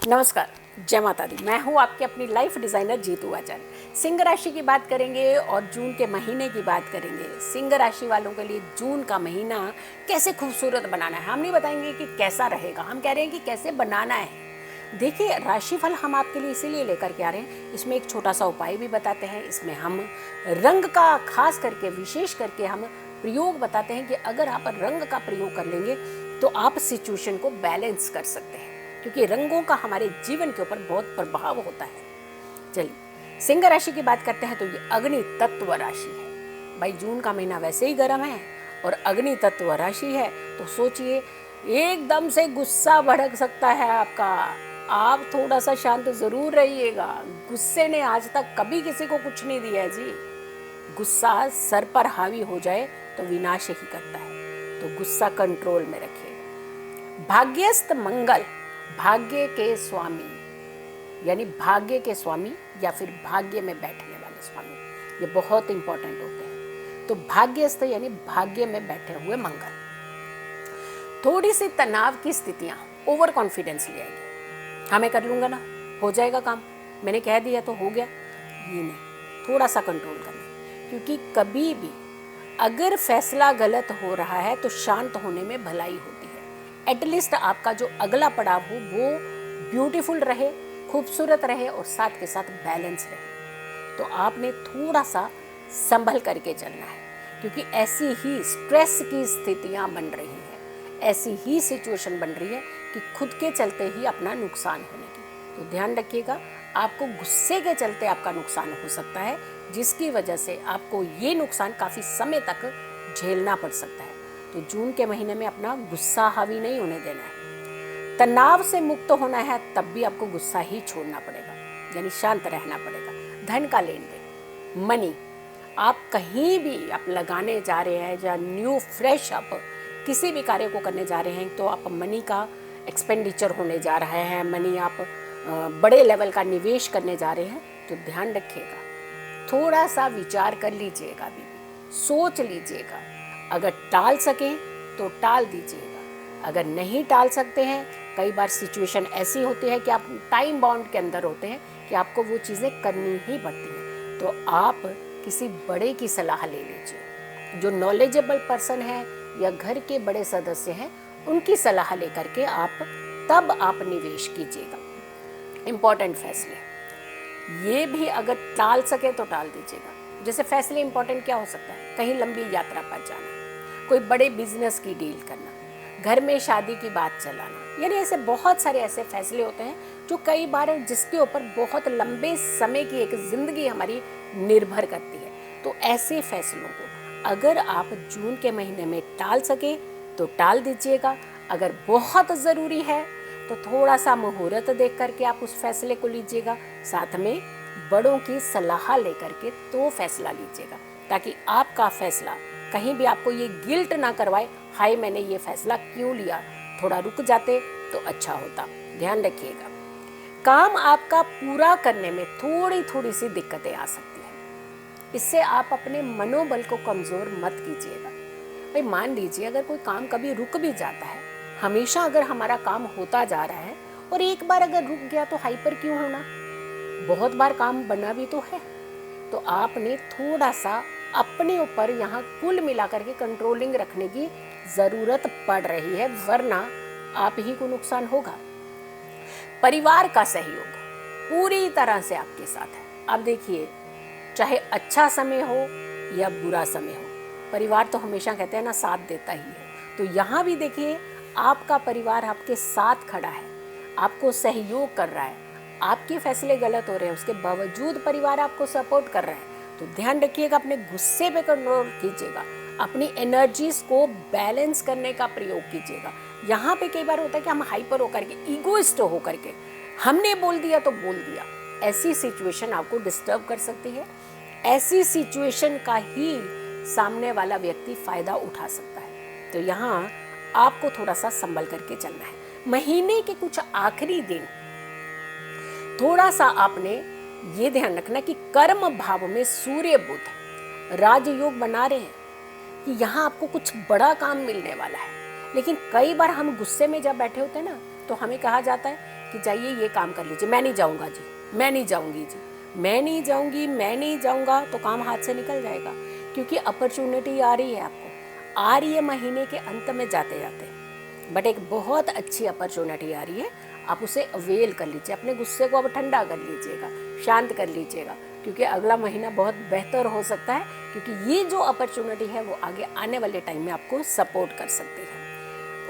नमस्कार, जय माता दी। मैं हूँ आपकी अपनी लाइफ डिज़ाइनर जीतू आचार्य। सिंह राशि की बात करेंगे और जून के महीने की बात करेंगे। सिंह राशि वालों के लिए जून का महीना कैसे खूबसूरत बनाना है, हम नहीं बताएंगे कि कैसा रहेगा, हम कह रहे हैं कि कैसे बनाना है। देखिए, राशिफल हम आपके लिए इसीलिए लेकर के आ रहे हैं, इसमें एक छोटा सा उपाय भी बताते हैं, इसमें हम रंग का खास करके विशेष करके हम प्रयोग बताते हैं कि अगर आप रंग का प्रयोग कर लेंगे तो आप सिचुएशन को बैलेंस कर सकते हैं, क्योंकि रंगों का हमारे जीवन के ऊपर बहुत प्रभाव होता है। चलिए, सिंह राशि की बात करते हैं तो ये अग्नि तत्व राशि है। भाई, जून का महीना वैसे ही गर्म है और अग्नि तत्व राशि है, तो सोचिए एकदम से गुस्सा भड़क सकता है आपका। आप थोड़ा सा शांत जरूर रहिएगा। गुस्से ने आज तक कभी किसी को कुछ नहीं दिया है जी। गुस्सा सर पर हावी हो जाए तो विनाश ही करता है, तो गुस्सा कंट्रोल में रखिए। भाग्यस्थ मंगल, भाग्य के स्वामी, यानी भाग्य के स्वामी या फिर भाग्य में बैठने वाले स्वामी, ये बहुत इंपॉर्टेंट होते हैं। तो भाग्यस्थ यानी भाग्य में बैठे हुए मंगल। थोड़ी सी तनाव की स्थितियां, ओवर कॉन्फिडेंस ले आएगी। हाँ, मैं कर लूंगा ना, हो जाएगा काम, मैंने कह दिया तो हो गया, ये नहीं, थोड़ा सा कंट्रोल करना। क्योंकि कभी भी अगर फैसला गलत हो रहा है तो शांत होने में भलाई होती है। एटलीस्ट आपका जो अगला पड़ाव हो वो ब्यूटीफुल रहे, खूबसूरत रहे और साथ के साथ बैलेंस रहे। तो आपने थोड़ा सा संभल करके चलना है, क्योंकि ऐसी ही स्ट्रेस की स्थितियां बन रही हैं, ऐसी ही सिचुएशन बन रही है कि खुद के चलते ही अपना नुकसान होने की। तो ध्यान रखिएगा, आपको गुस्से के चलते आपका नुकसान हो सकता है, जिसकी वजह से आपको ये नुकसान काफ़ी समय तक झेलना पड़ सकता है। तो जून के महीने में अपना गुस्सा हावी नहीं होने देना है। तनाव से मुक्त होना है, तब भी आपको गुस्सा ही छोड़ना पड़ेगा, यानी शांत रहना पड़ेगा। धन का लेन देन, मनी, आप कहीं भी आप लगाने जा रहे हैं या न्यू फ्रेश आप किसी भी कार्य को करने जा रहे हैं, तो आप मनी का एक्सपेंडिचर होने जा रहा है, मनी आप बड़े लेवल का निवेश करने जा रहे हैं, तो ध्यान रखिएगा, थोड़ा सा विचार कर लीजिएगा, भी सोच लीजिएगा। अगर टाल सकें तो टाल दीजिएगा, अगर नहीं टाल सकते हैं, कई बार सिचुएशन ऐसी होती है कि आप टाइम बाउंड के अंदर होते हैं कि आपको वो चीज़ें करनी ही पड़ती हैं, तो आप किसी बड़े की सलाह ले लीजिए। जो नॉलेजेबल पर्सन है या घर के बड़े सदस्य हैं, उनकी सलाह लेकर के तब आप निवेश कीजिएगा। इम्पॉर्टेंट फैसले ये भी अगर टाल सके तो टाल दीजिएगा। जैसे फैसले इंपॉर्टेंट क्या हो सकता है, कहीं लंबी यात्रा पर जाना, कोई बड़े बिजनेस की डील करना, घर में शादी की बात चलाना, यानी ऐसे बहुत सारे ऐसे फैसले होते हैं जो कई बार जिसके ऊपर बहुत लंबे समय की एक जिंदगी हमारी निर्भर करती है। तो ऐसे फैसलों को अगर आप जून के महीने में टाल सके तो टाल दीजिएगा। अगर बहुत ज़रूरी है तो थोड़ा सा मुहूर्त देख करके आप उस फैसले को लीजिएगा, साथ में बड़ों की सलाह लेकर के तो फैसला लीजिएगा, ताकि आपका फैसला कहीं भी आपको ये गिल्ट ना करवाए, हाय मैंने ये फैसला क्यों लिया, थोड़ा रुक जाते तो अच्छा होता। ध्यान रखिएगा, काम आपका पूरा करने में थोड़ी थोड़ी सी दिक्कतें आ सकती हैं, इससे आप अपने मनोबल को कमज़ोर मत कीजिएगा। भाई, मान लीजिए अगर कोई काम कभी रुक भी जाता है, हमेशा अगर हमारा काम होता जा रहा है और एक बार अगर रुक गया तो हाइपर क्यों होना, बहुत बार काम बना भी तो है। तो आपने थोड़ा सा अपने ऊपर यहाँ कुल मिलाकर के कंट्रोलिंग रखने की ज़रूरत पड़ रही है, वरना आप ही को नुकसान होगा। परिवार का सहयोग पूरी तरह से आपके साथ है। अब देखिए, चाहे अच्छा समय हो या बुरा समय हो, परिवार तो हमेशा कहते हैं ना, साथ देता ही है। तो यहाँ भी देखिए, आपका परिवार आपके साथ खड़ा है, आपको सहयोग कर रहा है। आपके फैसले गलत हो रहे हैं, उसके बावजूद परिवार आपको सपोर्ट कर रहा है। तो ध्यान रखिएगा, अपने गुस्से पे कंट्रोल कीजिएगा, अपनी एनर्जीज को बैलेंस करने का प्रयोग कीजिएगा। यहाँ पे कई बार होता है कि हम हाइपर होकर के, ईगोइस्ट होकर के हमने बोल दिया तो बोल दिया, ऐसी सिचुएशन आपको डिस्टर्ब कर सकती है। ऐसी सिचुएशन का ही सामने वाला व्यक्ति फायदा उठा सकता है। तो यहाँ आपको थोड़ा सा संभल करके चलना है। महीने के कुछ आखिरी दिन थोड़ा सा आपने ये ध्यान रखना कि कर्म भाव में सूर्य बुध राजयोग बना रहे हैं कि यहाँ आपको कुछ बड़ा काम मिलने वाला है। लेकिन कई बार हम गुस्से में जब बैठे होते हैं ना, तो हमें कहा जाता है कि जाइए ये काम कर लीजिए, मैं नहीं जाऊँगा जी, मैं नहीं जाऊँगी जी, मैं नहीं जाऊँगी, मैं नहीं जाऊँगा, तो काम हाथ से निकल जाएगा। क्योंकि अपॉर्चुनिटी आ रही है, आपको आ रही है महीने के अंत में जाते जाते, बट एक बहुत अच्छी अपॉर्चुनिटी आ रही है, आप उसे अवेल कर लीजिए। अपने गुस्से को अब ठंडा कर लीजिएगा, शांत कर लीजिएगा, क्योंकि अगला महीना बहुत बेहतर हो सकता है, क्योंकि ये जो अपॉर्चुनिटी है वो आगे आने वाले टाइम में आपको सपोर्ट कर सकती है।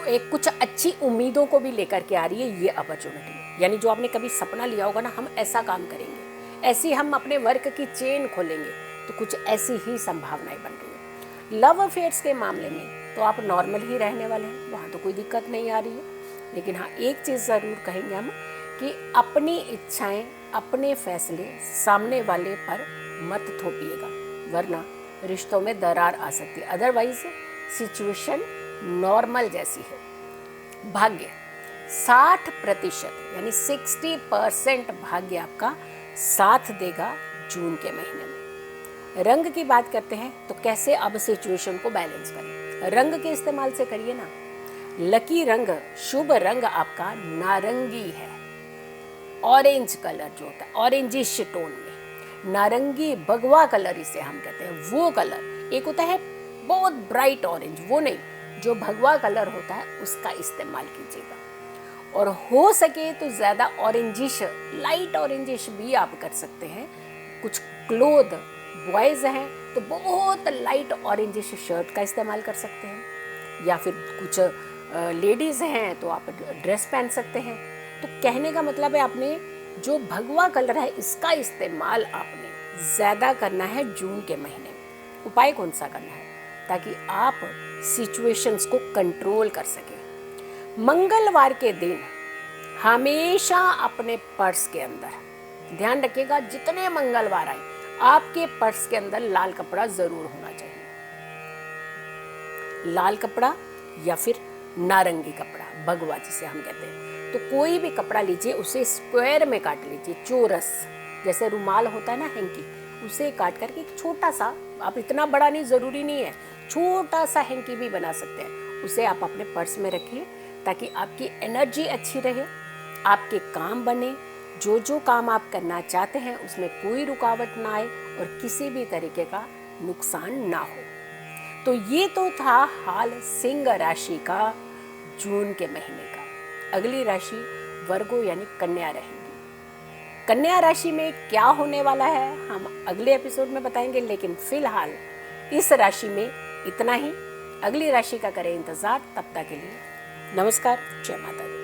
एक कुछ अच्छी उम्मीदों को भी लेकर के आ रही है ये अपॉर्चुनिटी, यानी जो आपने कभी सपना लिया होगा ना, हम ऐसा काम करेंगे, ऐसी हम अपने वर्क की चेन खोलेंगे, तो कुछ ऐसी ही संभावनाएं बन रही है। लव अफेयर्स के मामले में तो आप नॉर्मल ही रहने वाले हैं, वहाँ तो कोई दिक्कत नहीं आ रही है। लेकिन हाँ, एक चीज़ ज़रूर कहेंगे हम कि अपनी इच्छाएं, अपने फैसले सामने वाले पर मत थोपिएगा, वरना रिश्तों में दरार आ सकती है। अदरवाइज सिचुएशन नॉर्मल जैसी है। भाग्य 60% यानी 60% भाग्य आपका साथ देगा जून के महीने में। रंग की बात करते हैं तो कैसे अब सिचुएशन को बैलेंस करें, रंग के इस्तेमाल से करिए ना। लकी रंग, शुभ रंग आपका नारंगी है, ऑरेंज कलर जो होता है, ऑरेंजिश टोन में, नारंगी भगवा कलर इसे हम कहते हैं। वो कलर एक होता है बहुत ब्राइट ऑरेंज, वो नहीं, जो भगवा कलर होता है उसका इस्तेमाल कीजिएगा। और हो सके तो ज़्यादा ऑरेंजिश, लाइट ऑरेंजिश भी आप कर सकते हैं। कुछ क्लोथ बॉयज़ हैं तो बहुत लाइट ऑरेंजिश शर्ट का इस्तेमाल कर सकते हैं, या फिर कुछ लेडीज़ हैं तो आप ड्रेस पहन सकते हैं। तो कहने का मतलब है आपने जो भगवा कलर है इसका इस्तेमाल आपने ज़्यादा करना है जून के महीने में। उपाय कौन सा करना है, ताकि आप सिचुएशंस को कंट्रोल कर सकें। मंगलवार के दिन हमेशा अपने पर्स के अंदर, ध्यान रखिएगा, जितने मंगलवार आए आपके पर्स के अंदर लाल कपड़ा ज़रूर होना चाहिए। लाल कपड़ा या फिर नारंगी कपड़ा, भगवा जिसे हम कहते हैं। तो कोई भी कपड़ा लीजिए, उसे स्क्वायर में काट लीजिए, चौरस, जैसे रुमाल होता है ना हैंकी, उसे काट करके एक छोटा सा, आप इतना बड़ा नहीं, ज़रूरी नहीं है, छोटा सा हैंकी भी बना सकते हैं, उसे आप अपने पर्स में रखिए, ताकि आपकी एनर्जी अच्छी रहे, आपके काम बने, जो जो काम आप करना चाहते हैं उसमें कोई रुकावट ना आए और किसी भी तरीके का नुकसान ना हो। तो ये तो था हाल सिंह राशि का जून के महीने का। अगली राशि वर्गो यानी कन्या रहेगी। कन्या राशि में क्या होने वाला है हम अगले एपिसोड में बताएंगे, लेकिन फिलहाल इस राशि में इतना ही। अगली राशि का करें इंतजार, तब तक के लिए नमस्कार, जय माता दी।